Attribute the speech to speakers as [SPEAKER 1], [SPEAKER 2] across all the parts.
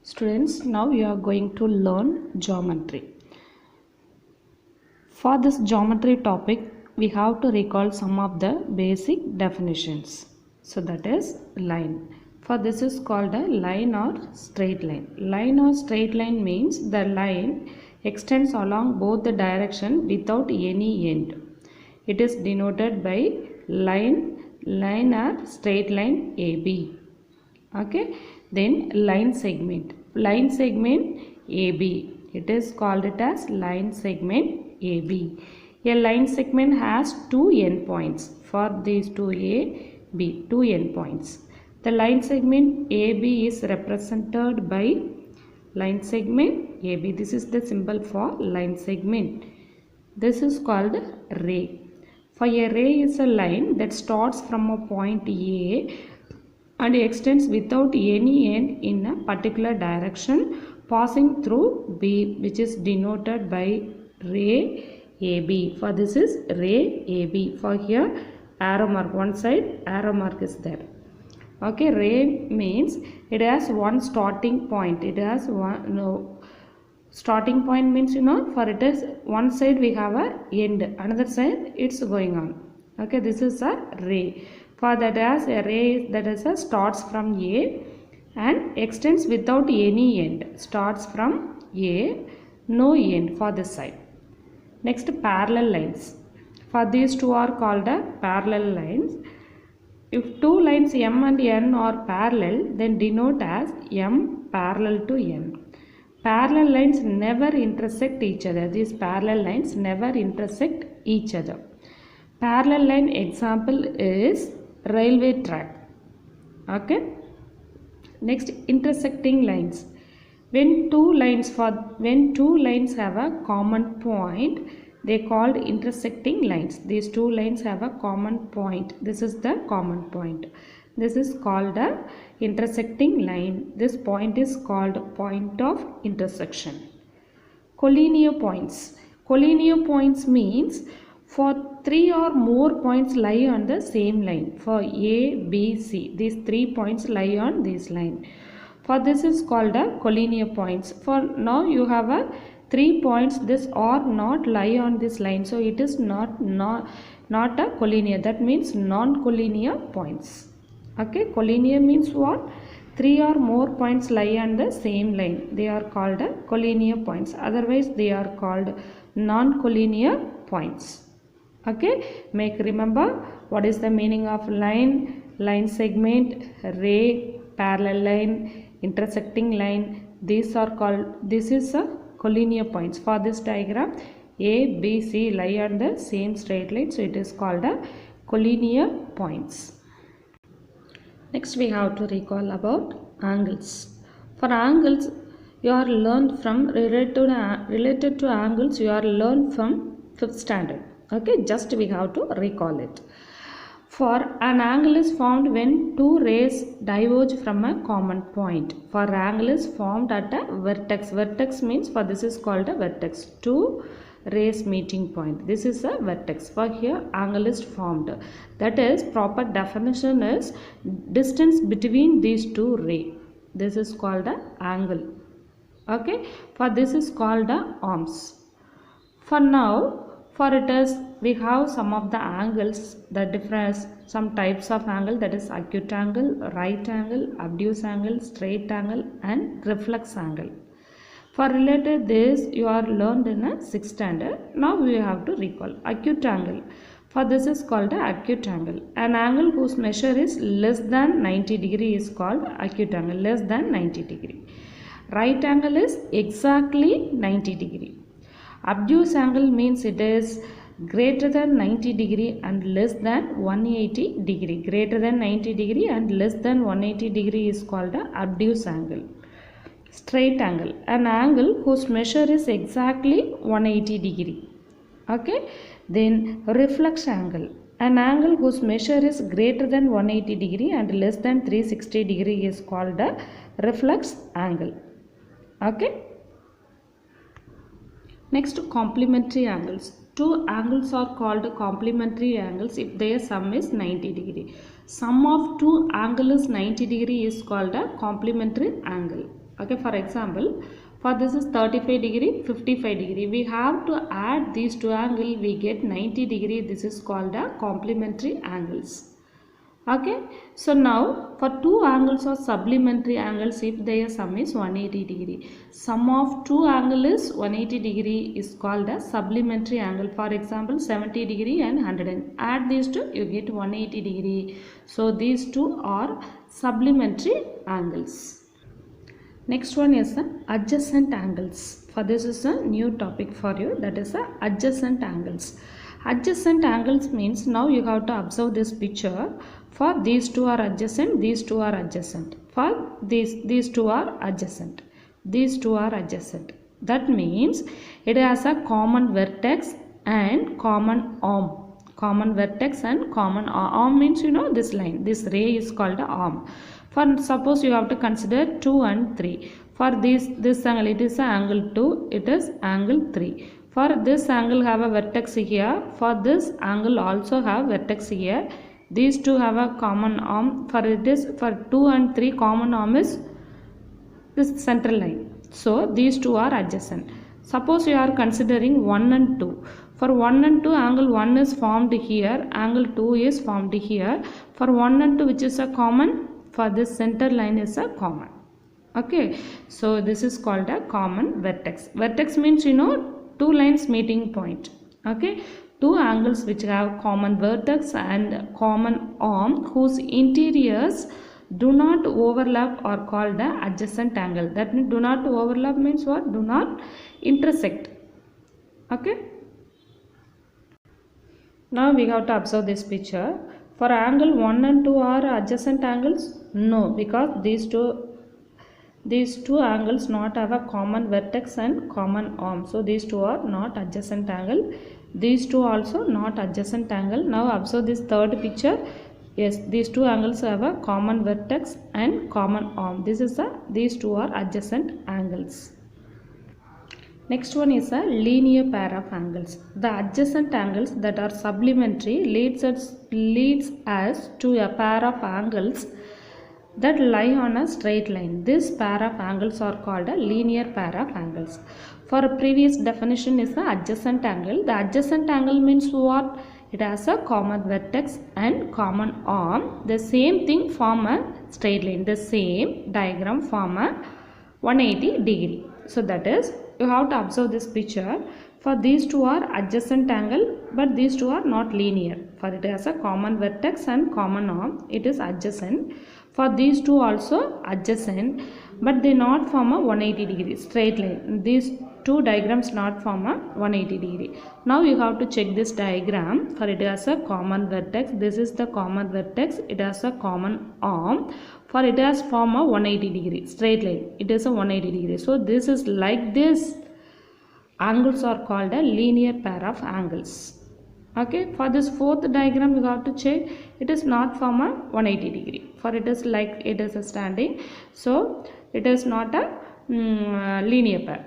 [SPEAKER 1] Students, now you are going to learn geometry. For this geometry topic, we have to recall some of the basic definitions. So that is line. For this is called a line or straight line. Line or straight line means the line extends along both the direction without any end. It is denoted by line or straight line AB. Okay, then line segment AB, it is called it as line segment AB. A line segment has two endpoints. For these two endpoints, the line segment AB is represented by line segment AB. This is the symbol for line segment. This is called ray. For a ray is a line that starts from a point A and extends without any end in a particular direction passing through B, which is denoted by ray AB. For this is ray AB. For here arrow mark, one side arrow mark is there. Okay, ray means it has one starting point. It has one starting point means for it is one side we have a end, another side it's going on. Okay, this is a ray. For that as a ray that is a starts from A and extends without any end. Starts from A, no end for this side. Next, parallel lines. For these two are called parallel lines. If two lines M and N are parallel, then denote as M parallel to N. Parallel lines never intersect each other. These parallel lines never intersect each other. Parallel line example is railway track. Okay. Next, intersecting lines. When two lines have a common point, they called intersecting lines. These two lines have a common point. This is the common point. This is called a intersecting line. This point is called point of intersection. Collinear points. Collinear points means for three or more points lie on the same line. For A, B, C, these 3 points lie on this line. For this is called a collinear points. For now you have a 3 points. This are not lie on this line. So it is not a collinear. That means non-collinear points. Okay, collinear means what? 3 or more points lie on the same line. They are called collinear points. Otherwise they are called non-collinear points. Okay, remember what is the meaning of line, line segment, ray, parallel line, intersecting line. These are called, this is a collinear points. For this diagram, A, B, C lie on the same straight line. So it is called a collinear points. Next we have to recall about angles. For angles, you are learned from related to angles you are learned from 5th standard. Okay, just we have to recall it. For an angle is formed when two rays diverge from a common point. For angle is formed at a vertex. Vertex means for this is called a vertex. Two rays meeting point. This is a vertex. For here angle is formed. That is, proper definition is distance between these two rays. This is called a angle. Okay. For this is called a arms. For now, for it is we have some of the angles, the difference, some types of angle, that is acute angle, right angle, obtuse angle, straight angle and reflex angle. For related this you are learned in a 6th standard. Now we have to recall acute angle. For this is called a acute angle. An angle whose measure is less than 90 degree is called acute angle, less than 90 degree. Right angle is exactly 90 degree. Obtuse angle means it is greater than 90 degree and less than 180 degree. Greater than 90 degree and less than 180 degree is called a obtuse angle. Straight angle, an angle whose measure is exactly 180 degree. Okay. Then reflex angle, an angle whose measure is greater than 180 degree and less than 360 degree is called a reflex angle. Okay. Next, complementary angles. Two angles are called complementary angles if their sum is 90 degree. Sum of two angles 90 degree is called a complementary angle. Okay, for example, for this is 35 degree, 55 degree. We have to add these two angles, we get 90 degree. This is called a complementary angles. Okay, so now for two angles or supplementary angles, if their sum is 180 degree, sum of two angles is 180 degree is called a supplementary angle. For example, 70 degree and 100, and add these two, you get 180 degree. So these two are supplementary angles. Next one is the adjacent angles. For this is a new topic for you, that is the adjacent angles. Adjacent angles means now you have to observe this picture. For these two are adjacent, these two are adjacent. For these two are adjacent, these two are adjacent. That means it has a common vertex and common arm. Common vertex and common arm means, you know, this line, this ray is called a arm. For suppose you have to consider 2 and 3. For this angle, it is angle 2, it is angle 3. For this angle have a vertex here. For this angle also have vertex here. These two have a common arm. For it is for 2 and 3 common arm is this central line. So these two are adjacent. Suppose you are considering 1 and 2. For 1 and 2, angle 1 is formed here, angle 2 is formed here. For 1 and 2, which is a common? For this center line is a common. Okay, so this is called a common vertex. Vertex means, you know, two lines meeting point. Okay, two angles which have common vertex and common arm whose interiors do not overlap are called the adjacent angle. That means do not overlap means what? Do not intersect. Okay. Now we have to observe this picture. For angle 1 and 2 are adjacent angles? No, because these two angles not have a common vertex and common arm. So these two are not adjacent angle. These two also not adjacent angle. Now observe this third picture. Yes, these two angles have a common vertex and common arm. These two are adjacent angles. Next one is a linear pair of angles. The adjacent angles that are supplementary leads us to a pair of angles that lie on a straight line. This pair of angles are called a linear pair of angles. For a previous definition is the adjacent angle. The adjacent angle means what? It has a common vertex and common arm. The same thing form a straight line. The same diagram form a 180 degree. So that is, you have to observe this picture. For these two are adjacent angle, but these two are not linear. For it has a common vertex and common arm, it is adjacent. For these two also adjacent, but they not form a 180 degree straight line. These two diagrams not form a 180 degree. Now you have to check this diagram. For it has a common vertex. This is the common vertex. It has a common arm. For it has form a 180 degree straight line. It is a 180 degree. So this is like this. Angles are called a linear pair of angles. Okay, for this fourth diagram you have to check. It is not from a 180 degree. For it is like it is a standing. So it is not a linear pair.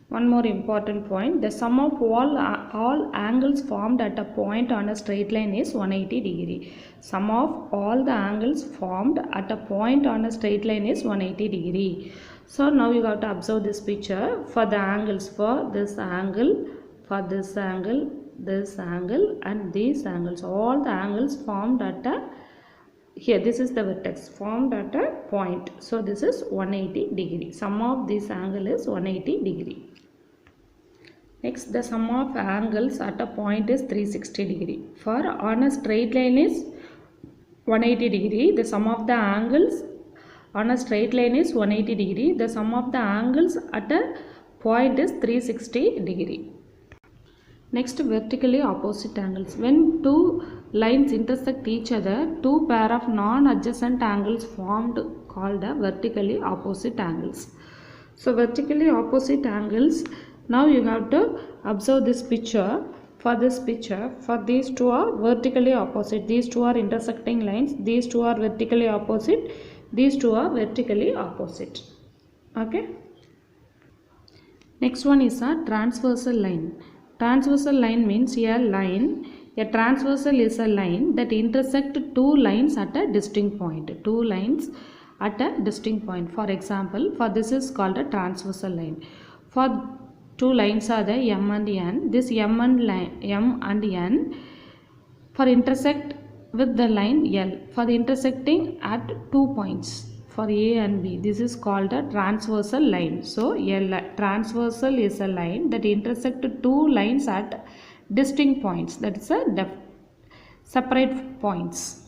[SPEAKER 1] One more important point. The sum of all angles formed at a point on a straight line is 180 degree. Sum of all the angles formed at a point on a straight line is 180 degree. So now you have to observe this picture. For the angles, for this angle, for this angle, and these angles, all the angles formed at a, here this is the vertex, formed at a point. So this is 180 degree. Sum of this angle is 180 degree. Next, the sum of angles at a point is 360 degree. For on a straight line is 180 degree. The sum of the angles on a straight line is 180 degree. The sum of the angles at a point is 360 degree. Next, vertically opposite angles. When two lines intersect each other, two pair of non-adjacent angles formed called vertically opposite angles. So vertically opposite angles. Now you have to observe this picture. For this picture, for these two are vertically opposite. These two are intersecting lines. These two are vertically opposite. These two are vertically opposite. Okay. Next one is a transversal line. Transversal line means a line. A transversal is a line that intersect two lines at a distinct point. Two lines at a distinct point. For example, for this is called a transversal line. For two lines are the M and N. This M and N for intersect with the line L for the intersecting at 2 points for A and B. This is called a transversal line. So transversal is a line that intersect two lines at distinct points. That is a separate points.